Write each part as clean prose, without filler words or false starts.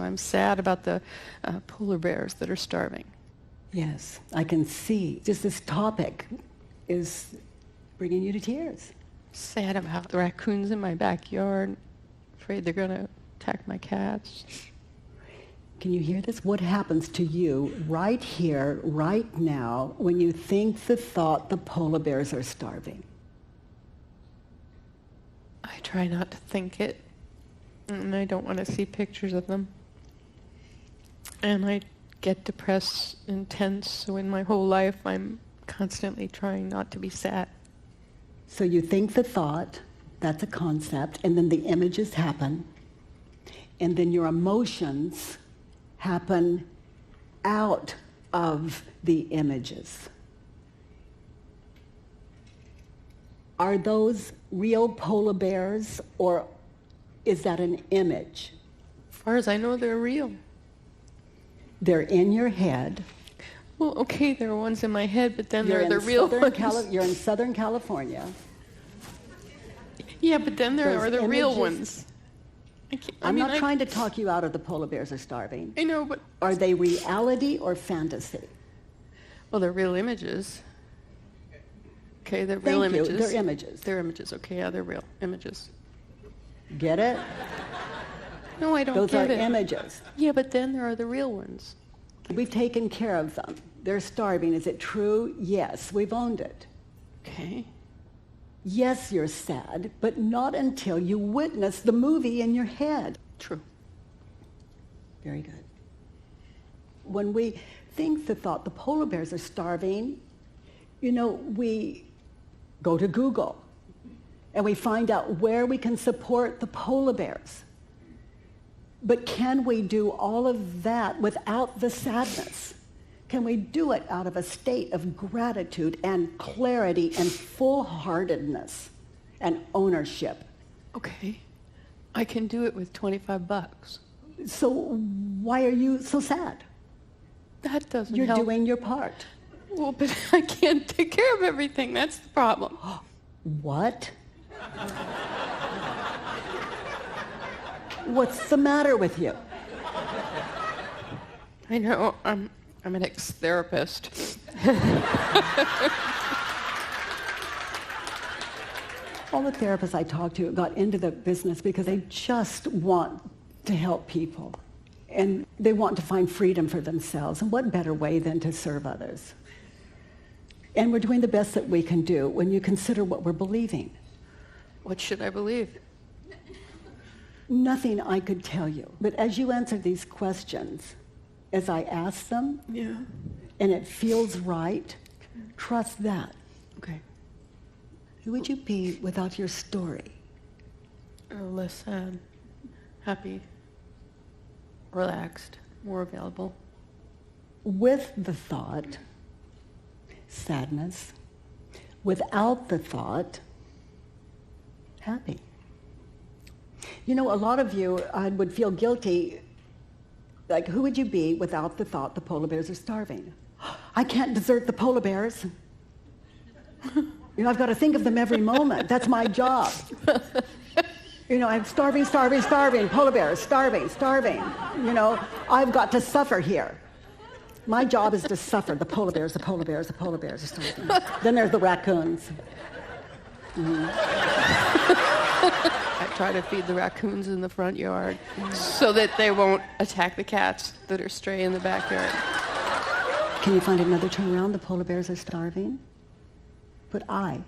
I'm sad about the polar bears that are starving. Yes, I can see. Just this topic is bringing you to tears. Sad about the raccoons in my backyard. Afraid they're going to attack my cats. Can you hear this? What happens to you right here, right now, when you think the thought the polar bears are starving? I try not to think it, and I don't want to see pictures of them. And I get depressed and tense, so in my whole life I'm constantly trying not to be sad. So you think the thought, that's a concept, and then the images happen, and then your emotions happen out of the images. Are those real polar bears, or is that an image? As far as I know, they're real. They're in your head. Well, okay, there are ones in my head, but then there are the real ones. You're in Southern California. Yeah, but then there are the real images- ones. I'm not trying to talk you out of the polar bears are starving. I know, but... Are they reality or fantasy? Well, they're real images. Okay, they're real Thank you. images. They're images. They're images, okay, yeah, they're real images. Get it? No, I don't Those get are it. images. Yeah, but then there are the real ones. We've taken care of them. They're starving. Is it true? Yes, we've owned it. Okay. Yes, you're sad, but not until you witness the movie in your head. True. Very good. When we think the thought the polar bears are starving, we go to Google and we find out where we can support the polar bears. But can we do all of that without the sadness? Can we do it out of a state of gratitude and clarity and full-heartedness and ownership? Okay. I can do it with $25. So why are you so sad? That doesn't You're help. doing your part. Well, but I can't take care of everything. That's the problem. What? What's the matter with you? I know. I'm an ex-therapist. All the therapists I talked to got into the business because they just want to help people. And they want to find freedom for themselves. And what better way than to serve others? And we're doing the best that we can do when you consider what we're believing. What should I believe? Nothing I could tell you. But as you answer these questions, as I ask them, Yeah. and it feels right, trust that. Okay. Who would you be without your story? Less sad, happy, relaxed, more available. With the thought, sadness. Without the thought, happy. A lot of you would feel guilty. Like, who would you be without the thought the polar bears are starving? I can't desert the polar bears. I've got to think of them every moment. That's my job. I'm starving, polar bears, starving. I've got to suffer here. My job is to suffer. The polar bears are starving. Then there's the raccoons. I try to feed the raccoons in the front yard so that they won't attack the cats that are stray in the backyard. Can you find another turnaround? The polar bears are starving. But I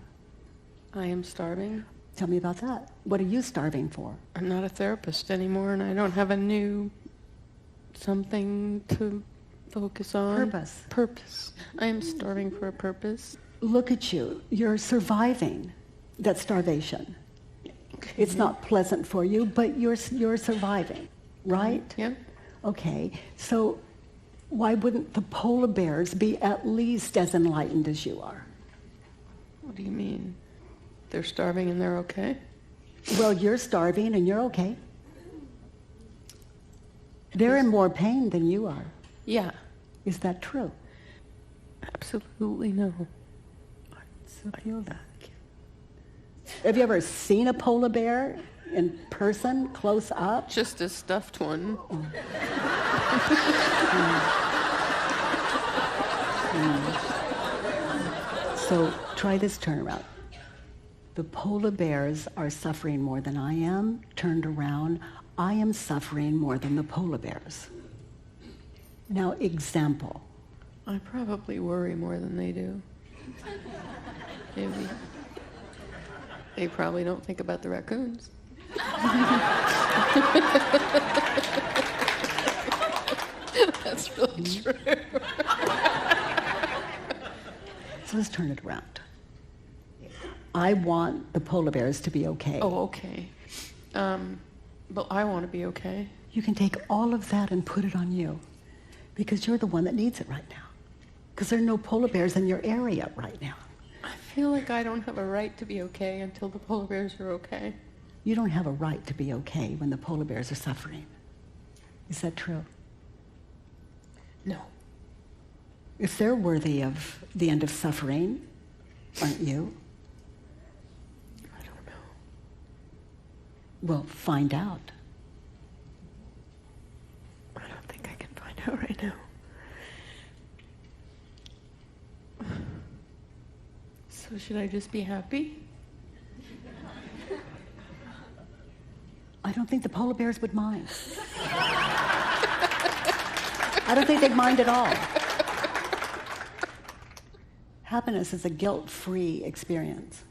am starving. Tell me about that. What are you starving for? I'm not a therapist anymore, and I don't have a new something to focus on. Purpose. I am starving for a purpose. Look at you. You're surviving that starvation. Okay. It's not pleasant for you, but you're surviving, right? Yeah. Okay. So why wouldn't the polar bears be at least as enlightened as you are? What do you mean? They're starving and they're okay? Well, you're starving and you're okay. They're in more pain than you are. Yeah. Is that true? Absolutely no. I feel that. Have you ever seen a polar bear in person, close up? Just a stuffed one. Oh. So try this turnaround. The polar bears are suffering more than I am. Turned around, I am suffering more than the polar bears. Now, example. I probably worry more than they do. Maybe. They probably don't think about the raccoons. That's really true. So let's turn it around. I want the polar bears to be okay. Oh, okay. But I want to be okay. You can take all of that and put it on you, because you're the one that needs it right now. Because there are no polar bears in your area right now. I feel like I don't have a right to be okay until the polar bears are okay. You don't have a right to be okay when the polar bears are suffering. Is that true? No. If they're worthy of the end of suffering, aren't you? I don't know. Well, find out. I don't think I can find out right now. So should I just be happy? I don't think the polar bears would mind. I don't think they'd mind at all. Happiness is a guilt-free experience.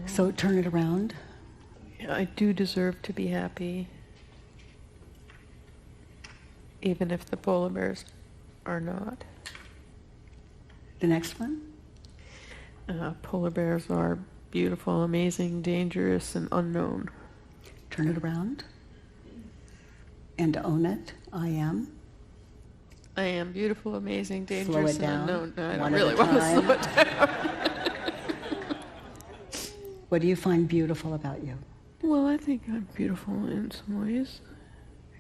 So turn it around. Yeah, I do deserve to be happy, even if the polar bears are not. The next one. Polar bears are beautiful, amazing, dangerous, and unknown. Turn it around. And own it. I am. I am beautiful, amazing, Slow dangerous, it and down. unknown. No, I One don't at a really want to time. slow it down. What do you find beautiful about you? Well, I think I'm beautiful in some ways.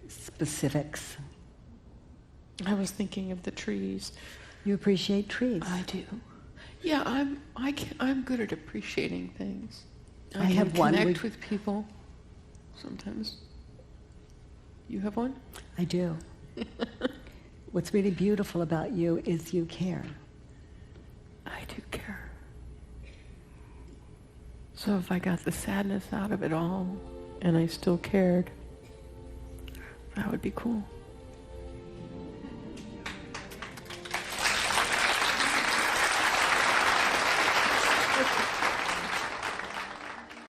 Specifics. I was thinking of the trees. You appreciate trees. I do. Yeah, I'm good at appreciating things. I have can one. Connect with people sometimes. You have one? I do. What's really beautiful about you is you care. I do care. So if I got the sadness out of it all and I still cared, that would be cool.